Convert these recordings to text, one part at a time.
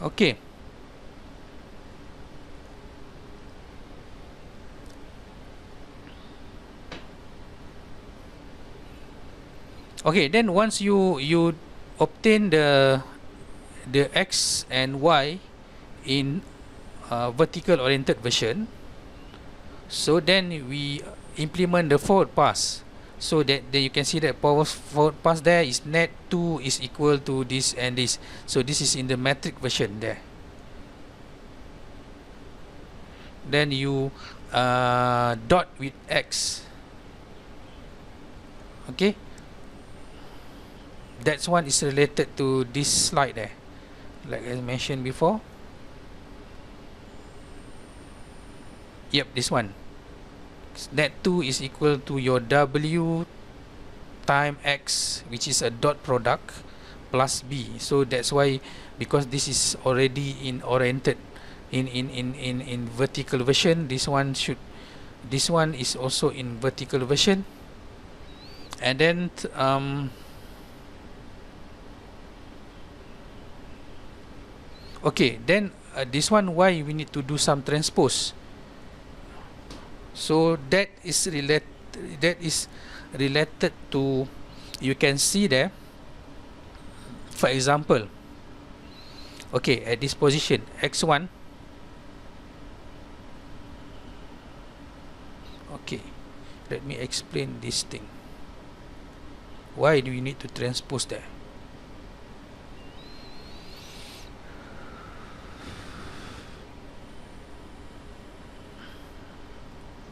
Okay. Okay, then once you obtain the x and y in vertical oriented version, so then we implement the forward pass, so that then you can see that forward pass there is net 2 is equal to this and this. So this is in the metric version there. Then you dot with x. Okay, that's one is related to this slide there, like I mentioned before. Yep, this one. Net 2 is equal to your w time x, which is a dot product, plus b. So that's why, because this is already in oriented in vertical version, this one is also in vertical version. And then okay, then this one, why we need to do some transpose. So that is related to, you can see there, for example, okay, at this position x1, okay, let me explain this thing. Why do you need to transpose there?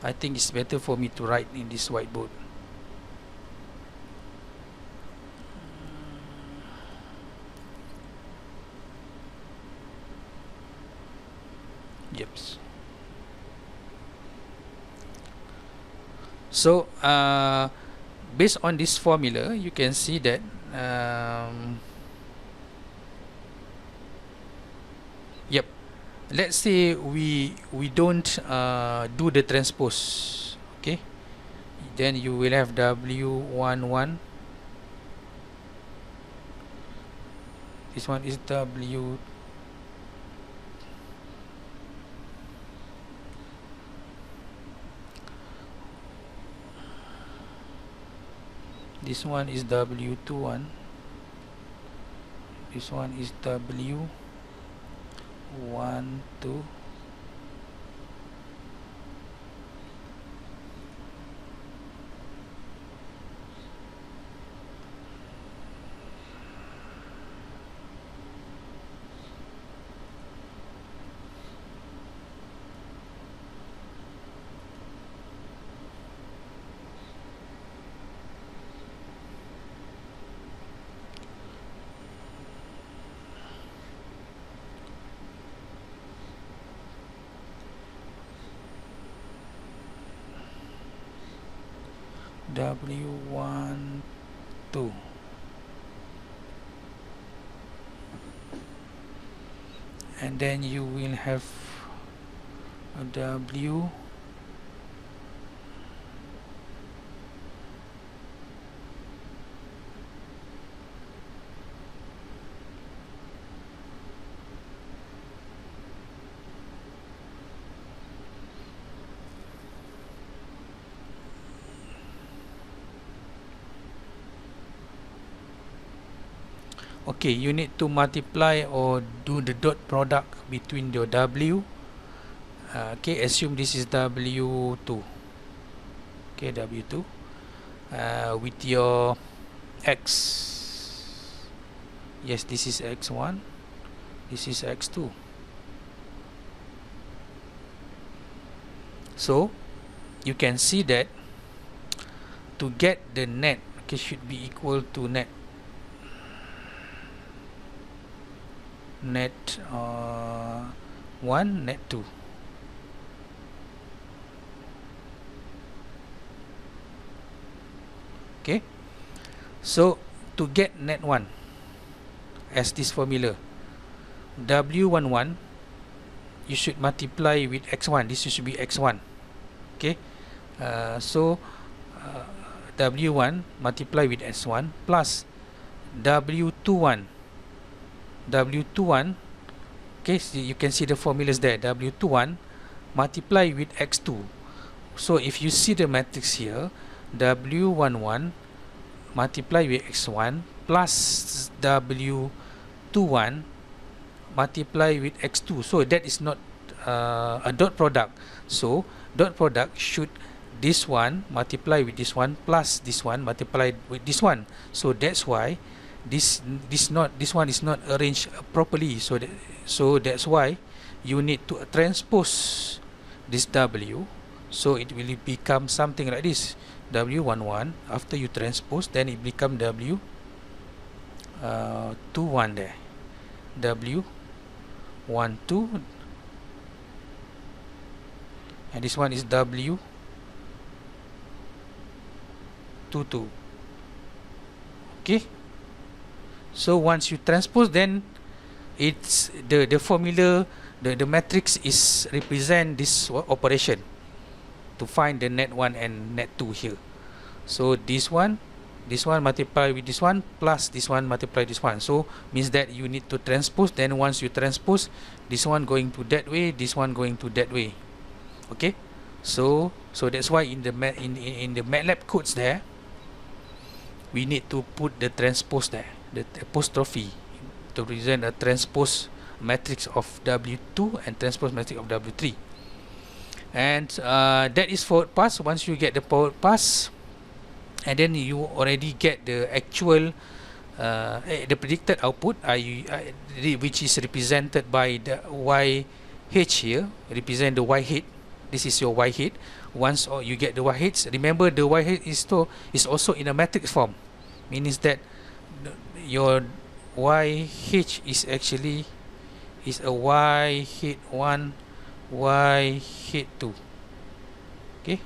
I think it's better for me to write in this whiteboard. Yep. So based on this formula, you can see that yep, let's say we don't do the transpose. Okay, then you will have w11, this one is w, this one is w21, this one is w12, w12, and then you will have a w okay, you need to multiply or do the dot product between your w. Okay, assume this is w2. Okay, w2 with your x. Yes, this is x1, this is x2. So you can see that to get the net, okay, should be equal to net 1, net 2. Okay, so to get net 1 as this formula, w11 you should multiply with x1, this should be x1. Okay, so w1 multiply with s1 plus w21 Okay, so you can see the formulas there. W21 multiply with x2. So if you see the matrix here, W11 multiply with x1 plus W21 multiply with x2. So that is not a dot product. So dot product should this one multiply with this one plus this one multiplied with this one. So that's why this one is not arranged properly. So that's why you need to transpose this W, so it will become something like this. W11 after you transpose, then it become W 21 there. W12, and this one is W22. Okay, so once you transpose, then it's the formula, the matrix is represent this operation to find the net 1 and net 2 here. So this one multiply with this one plus this one multiply this one, so means that you need to transpose. Then once you transpose, this one going to that way, this one going to that way. Okay, so that's why in the Matlab codes there, we need to put the transpose there, the apostrophe, to present a transpose matrix of W2 and transpose matrix of W3. And that is forward pass. Once you get the forward pass, and then you already get the actual the predicted output, which is represented by the YH here, represent the Y head. This is your Y head. Once you get the Y heads, remember the Y head is also in a matrix form, means that your YH is actually a Y head 1, Y head 2. Okay,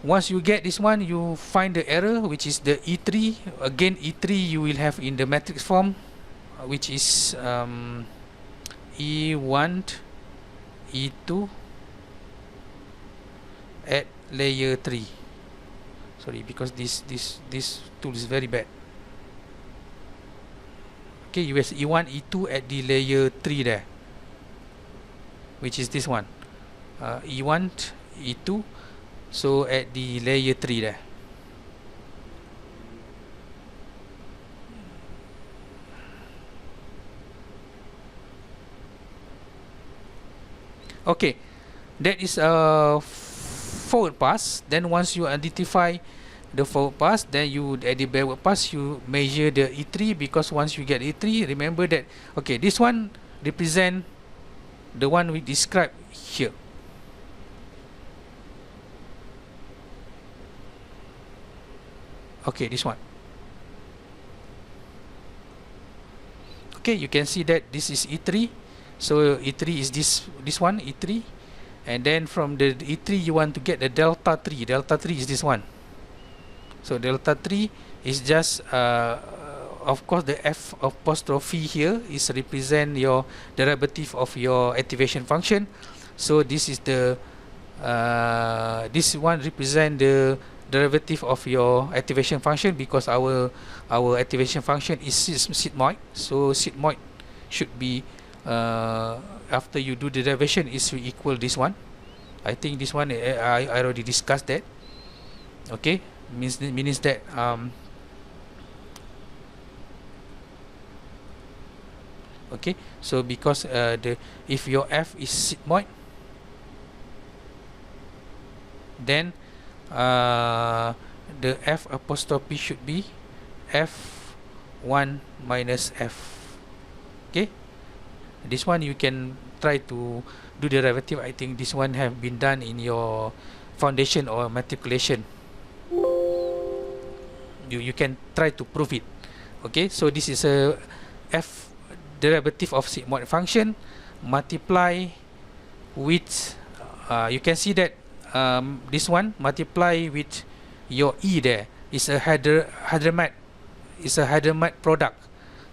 once you get this one, you find the error, which is the E3. Again, E3 you will have in the matrix form, which is E1, E2 at layer 3. Sorry, because this tool is very bad. Okay, you have E1, E2 at the layer 3 there, which is this one, E1, E2, so at the layer 3 there. Okay, that is a forward pass. Then once you identify the forward pass, then you at the backward pass you measure the E3, because once you get E3, remember that okay, this one represent the one we described here. Okay, this one. Okay, you can see that this is E3. So E3 is this one, E3, and then from the E3 you want to get the delta 3. Delta 3 is this one. So delta 3 is just of course the F apostrophe here is represent your derivative of your activation function. So this is the this one represent the derivative of your activation function, because our activation function is sigmoid. So sigmoid should be after you do the derivation is equal this one. I think this one I already discussed that. Okay, means that okay, so because if your F is sigmoid, then the F apostrophe should be F1 minus F. Okay, this one you can try to do the derivative. I think this one have been done in your foundation or matriculation. You can try to prove it. Okay, so this is a F derivative of sigmoid function multiply with you can see that this one multiply with your E there is a Hadamard, is a Hadamard product.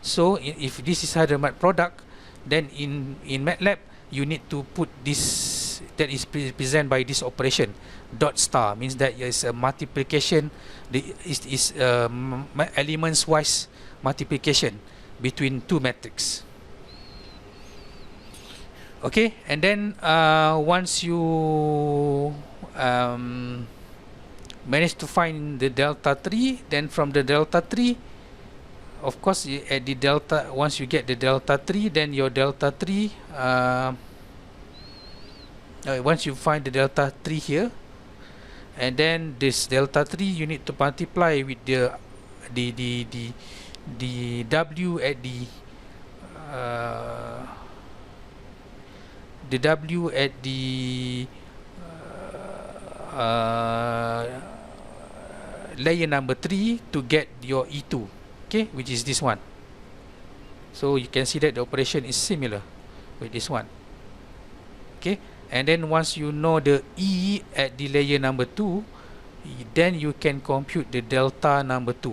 So if this is Hadamard product, then in Matlab you need to put this, that is represented by this operation dot star, means that is a multiplication, is elements wise multiplication between two matrices. Okay, and then once you manage to find the delta 3, then from the delta 3, of course at the delta, once you get the delta 3, then your delta 3, once you find the delta 3 here, and then this delta 3 you need to multiply with the W at the W at the layer number 3 to get your E2, okay, which is this one. So you can see that the operation is similar with this one, okay. And then once you know the E at the layer number 2, then you can compute the delta number 2,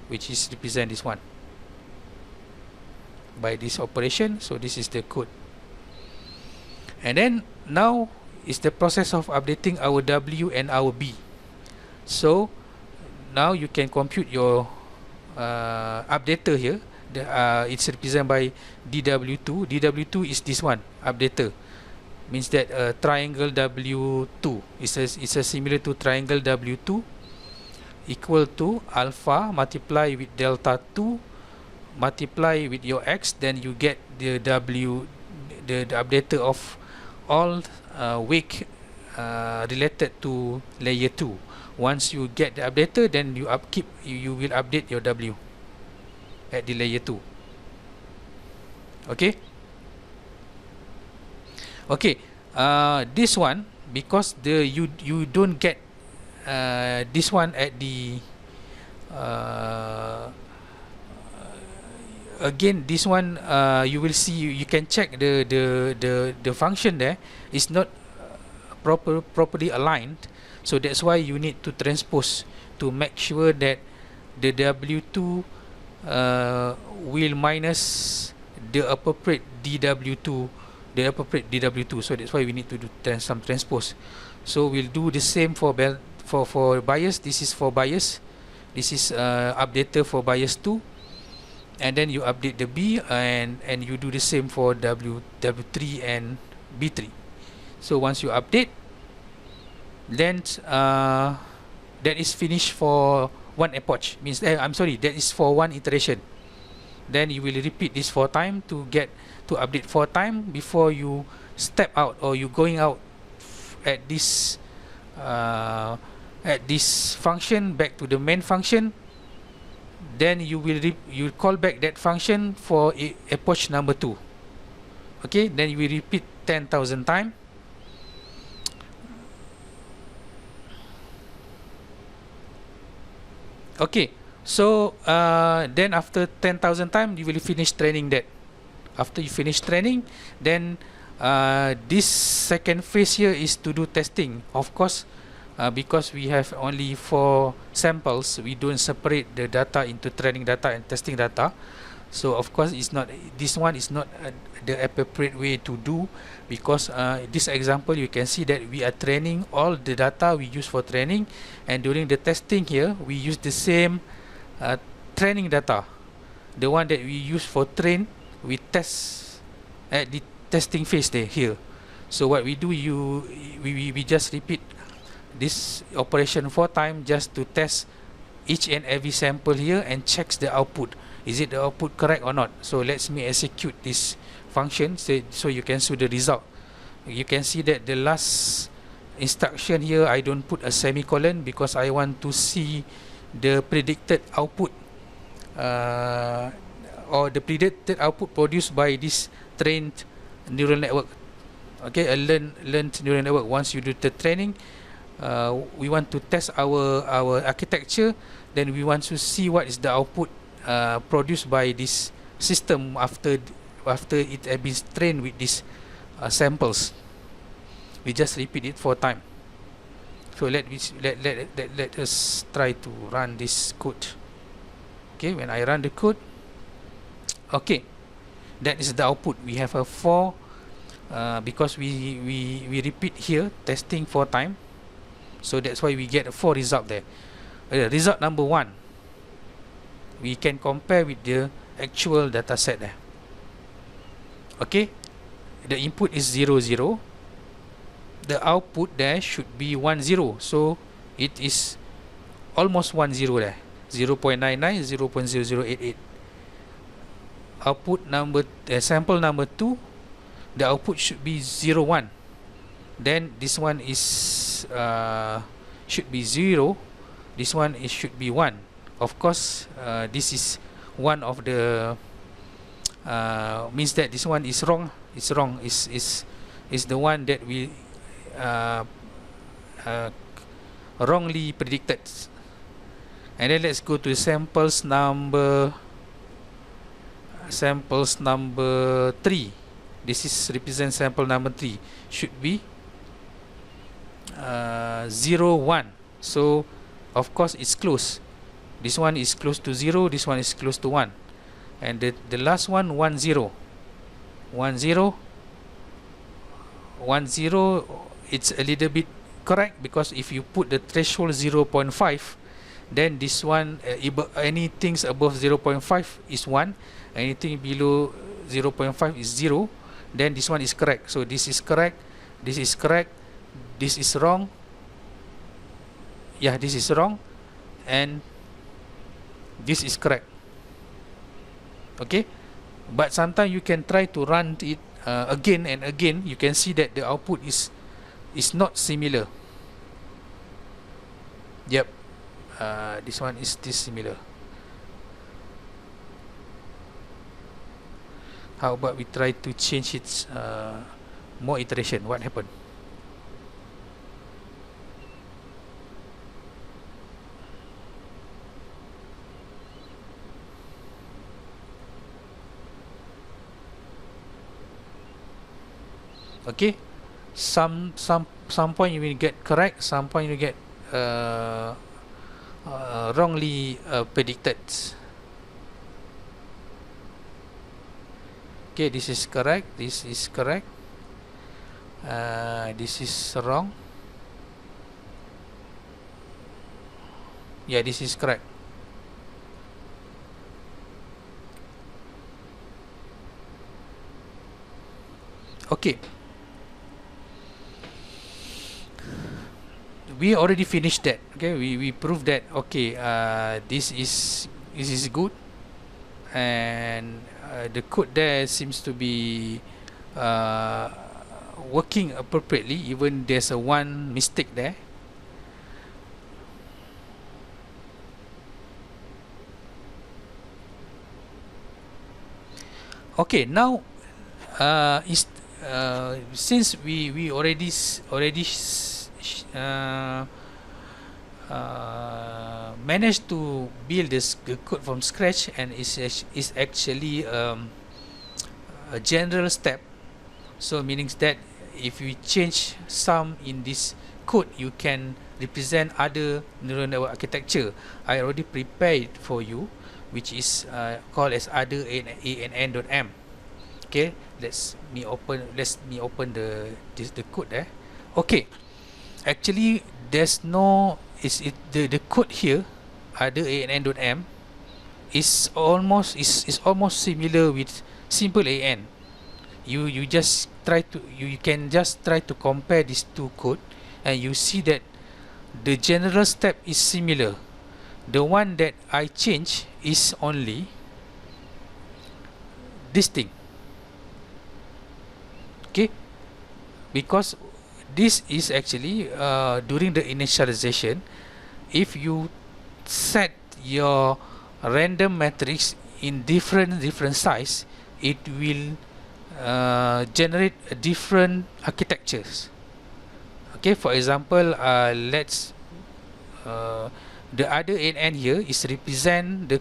which is represent this one by this operation. So this is the code. And then now is the process of updating our W and our B. So now you can compute your updater here. It's represented by DW2. DW2 is this one, updater. Means that triangle W2 is a similar to triangle W2 equal to alpha multiply with delta 2 multiply with your X, then you get the W, the updater of all wake related to layer 2. Once you get the updater, then you you will update your W at the layer 2. Okay. Okay, this one, because you don't get this one at the again this one, you will see, you can check the function there is not properly aligned, so that's why you need to transpose to make sure that the W2 will minus the appropriate DW2, so that's why we need to do some transpose. So we'll do the same for bias. This is for bias, this is updater for bias 2, and then you update the B, and you do the same for W3 and B3. So once you update, then that is finished for one epoch, means I'm sorry, that is for one iteration. Then you will repeat this 4 times to update 4 times before you step out, or you going out at this function back to the main function. Then you will call back that function for epoch number 2. Okay, then you will repeat 10,000 times. Okay, so then after 10,000 times you will finish training that. After you finish training, then this second phase here is to do testing. Of course, because we have only 4 samples, we don't separate the data into training data and testing data. So of course it's not, this one is not the appropriate way to do, because this example you can see that we are training all the data we use for training, and during the testing here we use the same training data, the one that we use for train, we test at the testing phase there here. So what we do, we just repeat this operation 4 times just to test each and every sample here and checks the output. Is it the output correct or not? So let's me execute this function so you can see the result. You can see that the last instruction here, I don't put a semicolon because I want to see the predicted output or the predicted output produced by this trained neural network. Okay, a learned neural network. Once you do the training, we want to test our architecture, then we want to see what is the output produced by this system after it has been trained with these samples. We just repeat it 4 times. So let us try to run this code. Okay, when I run the code, okay, that is the output. We have a 4 because we repeat here testing 4 times. So that's why we get a 4 result there. Result number 1, we can compare with the actual data set there. Okay, the input is 0 0, the output there should be 1 0, so it is almost 1 0 there, 0.99, 0.0088. Output number sample number 2, the output should be 0 1, then this one is should be 0, this one is should be 1. Of course, this is one of the means that this one is wrong. It's wrong. Is the one that we wrongly predicted. And then let's go to samples number 3. This is represent sample number 3, should be 0 1. So of course it's close. This one is close to 0, this one is close to 1, and the last one 1 0 1 0 1 0. It's a little bit correct, because if you put the threshold 0.5, then this one anything above 0.5 is 1, anything below 0.5 is 0, then this one is correct. So this is correct, this is correct, this is wrong, yeah, this is wrong, and this is correct. Okay, but sometimes you can try to run it again and again. You can see that the output is not similar. Yep, this one is dissimilar. How about we try to change its more iteration? What happened? Okay, some point you will get correct, some point you get wrongly predicted. Okay, this is correct, this is correct, this is wrong, yeah, this is correct. Okay, we already finished that. Okay, we proved that. Okay, this is good, and the code there seems to be working appropriately, even there's a one mistake there. Okay, now since we already managed to build this code from scratch, and is actually a general step. So meaning that if you change some in this code, you can represent other neural network architecture. I already prepared for you, which is called as other ANN.m. Okay, let me open the code there. Okay, actually there's no the code here, other ANN.m, is almost similar with simple AN. You just try to you can just try to compare these two code, and you see that the general step is similar. The one that I change is only this thing. Okay, because this is actually during the initialization, if you set your random matrix in different size, it will generate different architectures. Okay, for example, let's the other ANN here is represent the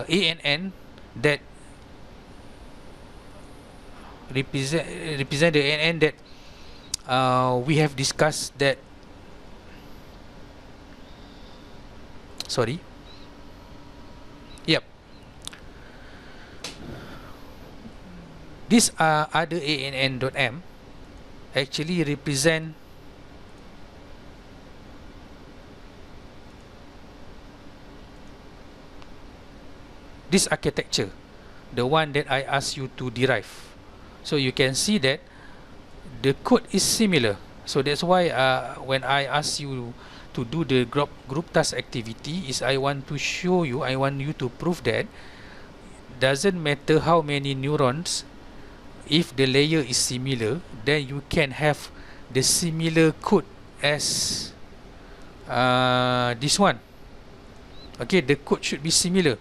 ANN that represent the ANN that we have discussed that. Sorry. Yep. This other ANN.m actually represent this architecture. the one that I asked you to derive. So you can see that the code is similar. So that's why when I ask you to do the group task activity, is I want to show you, I want you to prove that doesn't matter how many neurons, if the layer is similar, then you can have the similar code as this one. Okay, the code should be similar.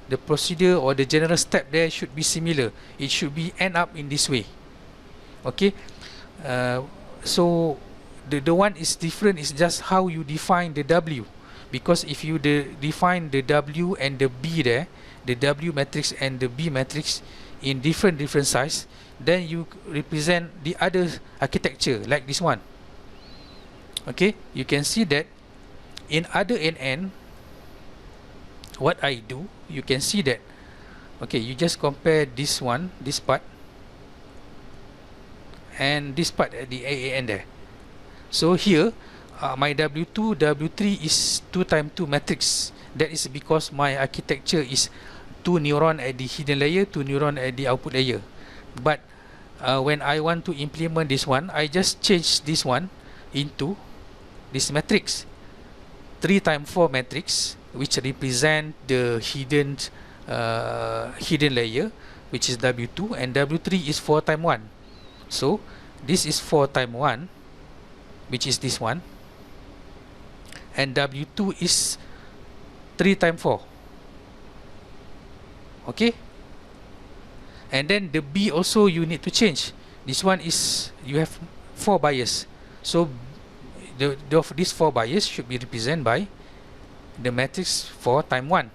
The procedure or the general step there should be similar. It should be end up in this way. Okay, so the one is different is just how you define the W, because if you define the W and the B there, the W matrix and the B matrix in different size, then you represent the other architecture like this one. Okay, you can see that in other ANN, what I do, you can see that, okay, you just compare this one, this part, and this part at the AAN there. So here, my W2, W3 is 2 times 2 matrix. That is because my architecture is 2 neuron at the hidden layer, 2 neuron at the output layer. But when I want to implement this one, I just change this one into this matrix, 3 times 4 matrix, which represent the hidden layer, which is W2, and W3 is 4 times 1. So this is 4 times 1, which is this one, and W2 is 3 times 4. Okay, and then the B also you need to change. This one is, you have 4 bias, so these 4 bias should be represented by the matrix 4 times 1.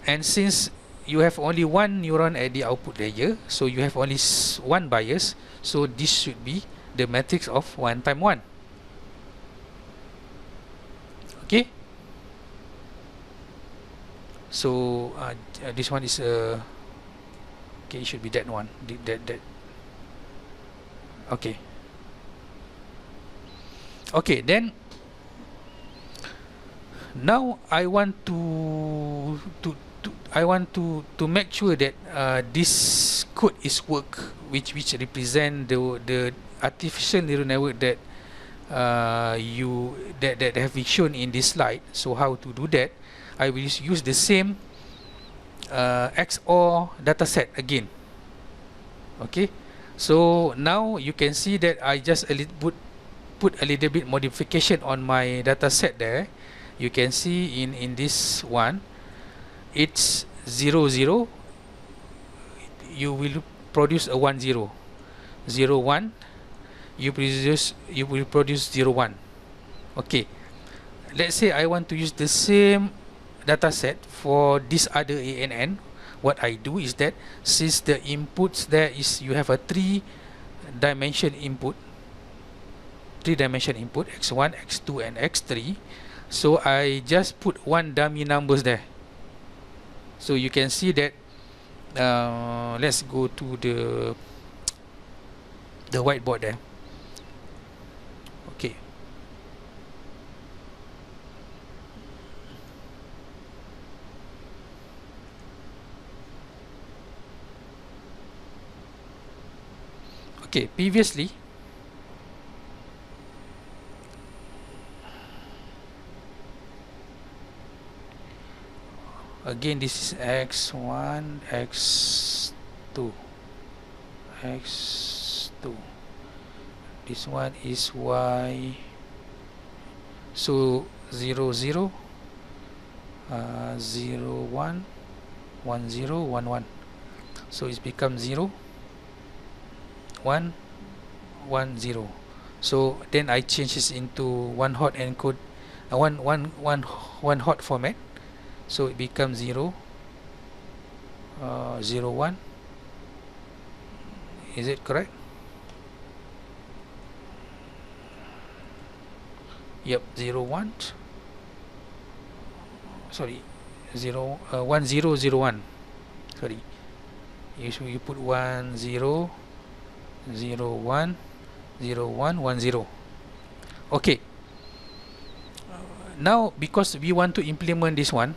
And since you have only 1 neuron at the output layer, so you have only 1 bias, so this should be the matrix of 1 times 1. Okay, so this one is okay, it should be that one, that okay. Okay, then now I want to make sure that this code is work, which represent the artificial neural network that that have been shown in this slide. So how to do that? I will use the same XOR dataset again. Okay, so now you can see that I just put a little bit modification on my dataset there. You can see in this one, it's 0 0. You will produce a 1 0, 0 1. You will produce 0 1. Okay, let's say I want to use the same dataset for this other ANN. What I do is that, since the inputs there is, you have a 3-dimension input, x1, x2 and x3, so I just put 1 dummy numbers there. So you can see that, let's go to the whiteboard there. Okay, okay, previously again, this is x1, x2, x2. This one is y. So 0 0, 0 1, 1 0, 1 1. So it's become 0 1 1 0. So then I change this into one hot encode, one hot format. So it becomes 0 0 1. Is it correct? Yep, 0 1. Sorry, 0 1 0 0 1. Sorry, you put 1 0 0 1 0 1 1 0. Okay, now because we want to implement this one,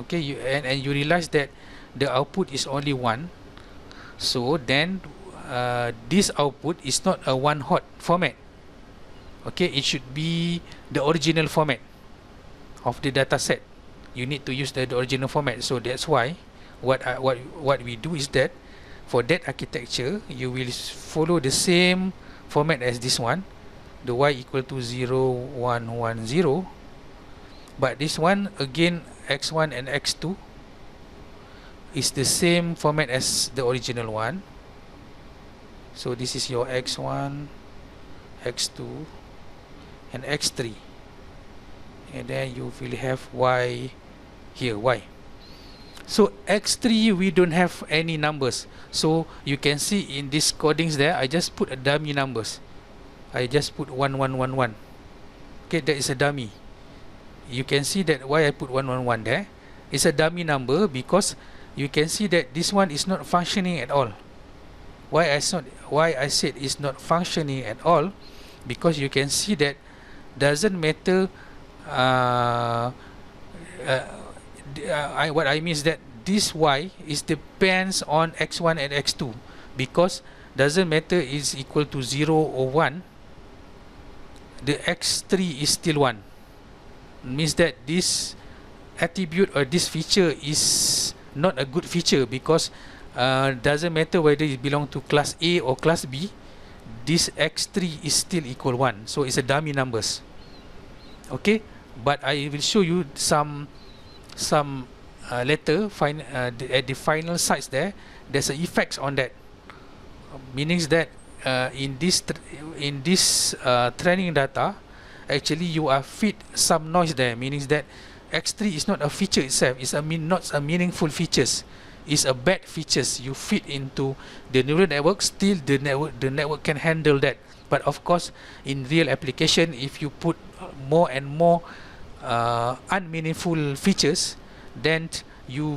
Okay, and you realize that the output is only 1. So then this output is not a one hot format. Okay, it should be the original format of the data set. You need to use the original format. So that's why what we do is that for that architecture, you will follow the same format as this one, the y equal to 0 1 1 0. But this one again, x1 and x2 is the same format as the original one. So this is your x1, x2 and x3, and then you will have y here, y. So x3 we don't have any numbers, so you can see in these codings there, I just put a dummy numbers. I just put 1 1 1 1. Okay, that is a dummy. You can see that why I put 1 1 1 there. It's a dummy number because you can see that this one is not functioning at all. Why I said it's not functioning at all, because you can see that doesn't matter. What I mean is that this y is depends on x1 and x2, because doesn't matter is equal to 0 or 1, the x3 is still 1. Means that this attribute or this feature is not a good feature, because doesn't matter whether it belong to class A or class B, this x3 is still equal 1. So it's a dummy numbers. Okay, but I will show you some later at the final sites there. There's an effects on that, meaning that in this training data, actually you are feed some noise there, meaning that x3 is not a feature itself. It's not a meaningful features. It's a bad features you feed into the neural network. Still the network can handle that. But of course, in real application, if you put more and more unmeaningful features, then your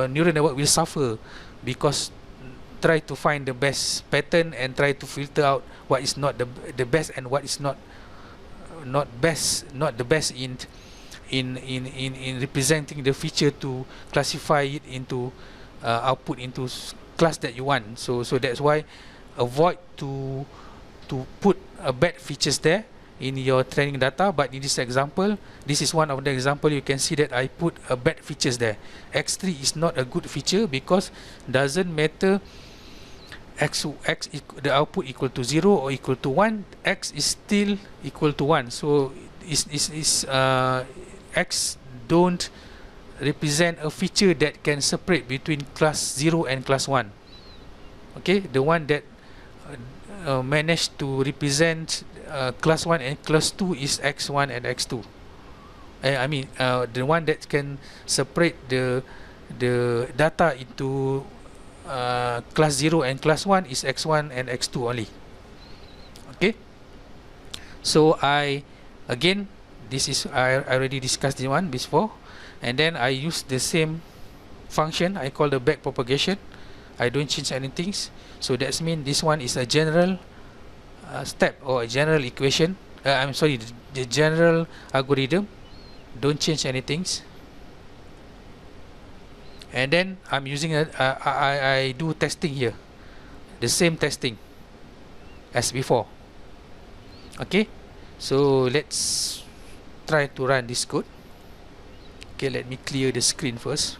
neural network will suffer, because try to find the best pattern and try to filter out what is not the best and what is not the best in representing the feature to classify it into output into class that you want. So that's why avoid to put bad features there in your training data. But in this example, this is one of the example, you can see that I put a bad features there. x3 is not a good feature, because doesn't matter the output equal to 0 or equal to 1, x is still equal to 1. So x don't represent a feature that can separate between class 0 and class 1. Okay, the one that managed to represent class 1 and class 2 is x1 and x2. I mean the one that can separate the data into class 0 and class 1 is x1 and x2 only. Okay, so again, this is I already discussed this one before, and then I use the same function I call the back propagation. I don't change anything. So that means this one is a general step or a general equation. I'm sorry, the general algorithm. Don't change anything. And then I'm using I do testing here, the same testing as before. Okay, so let's try to run this code. Okay, let me clear the screen first.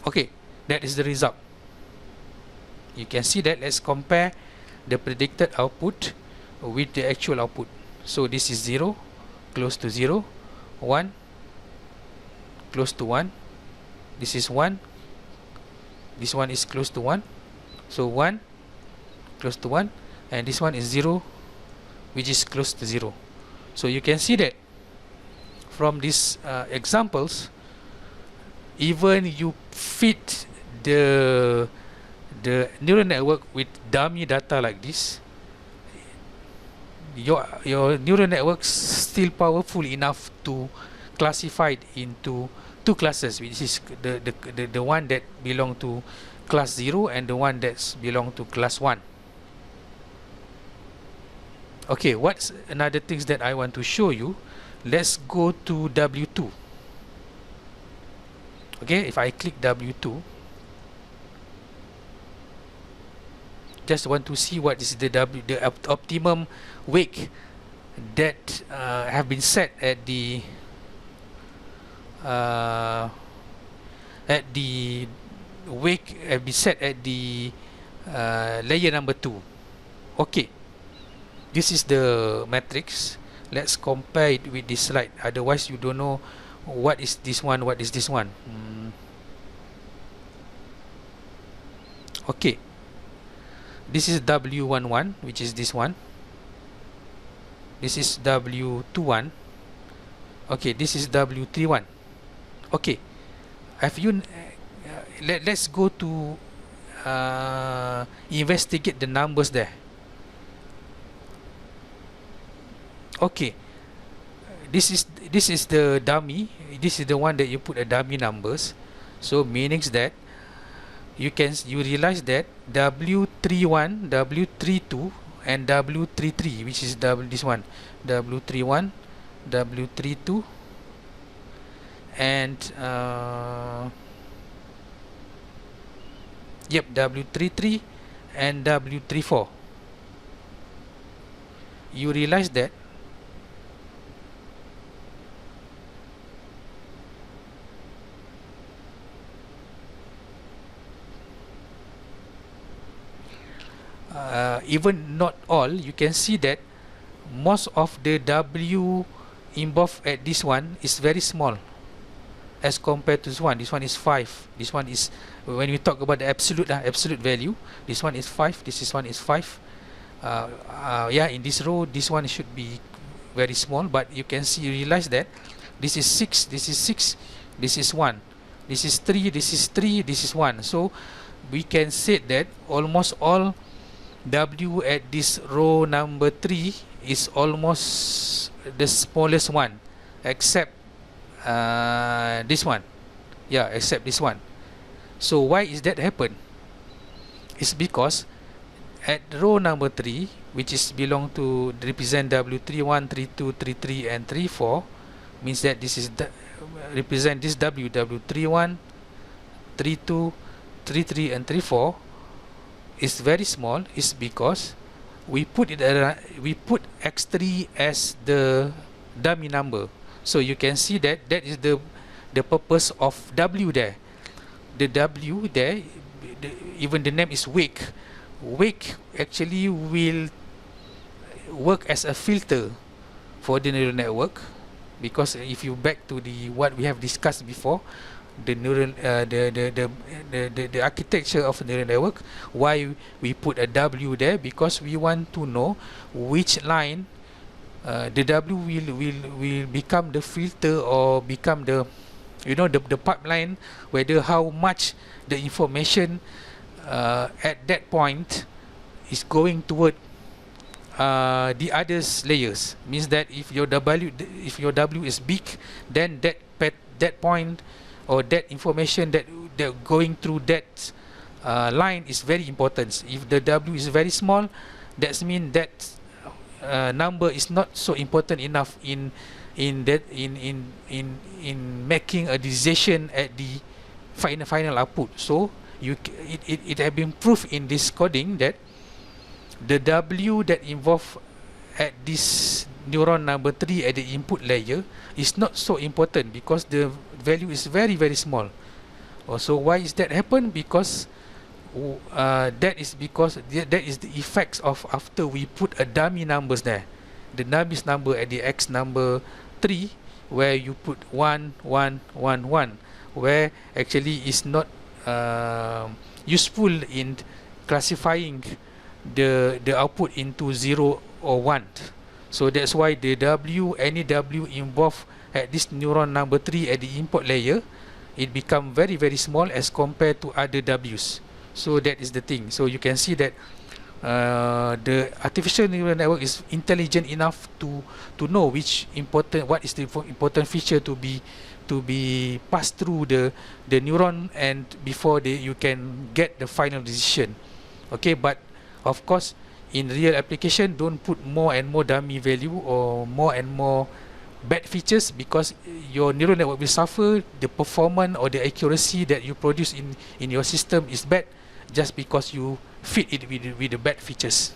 Okay, that is the result. You can see that. Let's compare the predicted output with the actual output. So this is 0, close to 0, 1, close to 1, this is 1, this one is close to 1, so 1, close to 1, and this one is 0, which is close to 0. So you can see that from these examples, even you feed the neural network with dummy data like this, your neural network still powerful enough to classify it into two classes, which is the one that belong to class 0 and the one that's belong to class 1. Okay, what's another things that I want to show you? Let's go to W2. Okay, if I click W2, just want to see what is the optimum wake that have been set at the wake have been set at the layer number 2. Okay, this is the matrix. Let's compare it with this slide, otherwise you don't know what is this one, what is this one. Okay, this is W11, which is this one. This is W21. Okay, this is W31. Okay, have you let's go to investigate the numbers there. Okay, this is the dummy. This is the one that you put a dummy numbers. So meanings that you realize that W31, W32 and W33, which is this one, W31, W32 and yep, W33 and W34. You realize that even not all, you can see that most of the W involved at this one is very small as compared to this one. This one is 5. This one is, when we talk about the absolute value, this one is 5, this one is 5. Yeah, in this row this one should be very small, but you can see, realize that this is 6, this is 6, this is 1, this is 3, this is 3, this is 1. So we can say that almost all W at this row number 3 is almost the smallest one, except this one. Yeah, except this one. So why is that happen? It's because at row number 3, which is belong to represent W31, 32, 33 and 34, means that this is the represent this W31, 32, 33 and 34 is very small. Is because we put x3 as the dummy number. So you can see that that is the purpose of W there. The W there, even the name is wake. Wake actually will work as a filter for the neural network, because if you back to the what we have discussed before, the neural the architecture of the neural network, why we put a W there, because we want to know which line the W will become the filter, or become the, you know, the pipeline, whether how much the information at that point is going toward the others layers. Means that if your W is big, then that point or that information that going through that line is very important. If the W is very small, that means that number is not so important enough in making a decision at the final output. So it has been proved in this coding that the W that involved at this neuron number 3 at the input layer is not so important, because the value is very small. So why is that happen? Because that is the effects of after we put a dummy numbers there, the dummy number at the X number 3, where you put 1 1 1 1, where actually is not useful in classifying the output into 0 or 1. So that's why the any W involved at this neuron number 3 at the input layer, it become very small as compared to other W's. So that is the thing. So you can see that the artificial neural network is intelligent enough to know what is the important feature to be passed through the neuron, and before you can get the final decision. Okay, but of course in real application, don't put more and more dummy value or more and more bad features, because your neural network will suffer. The performance or the accuracy that you produce in your system is bad just because you feed it with the bad features.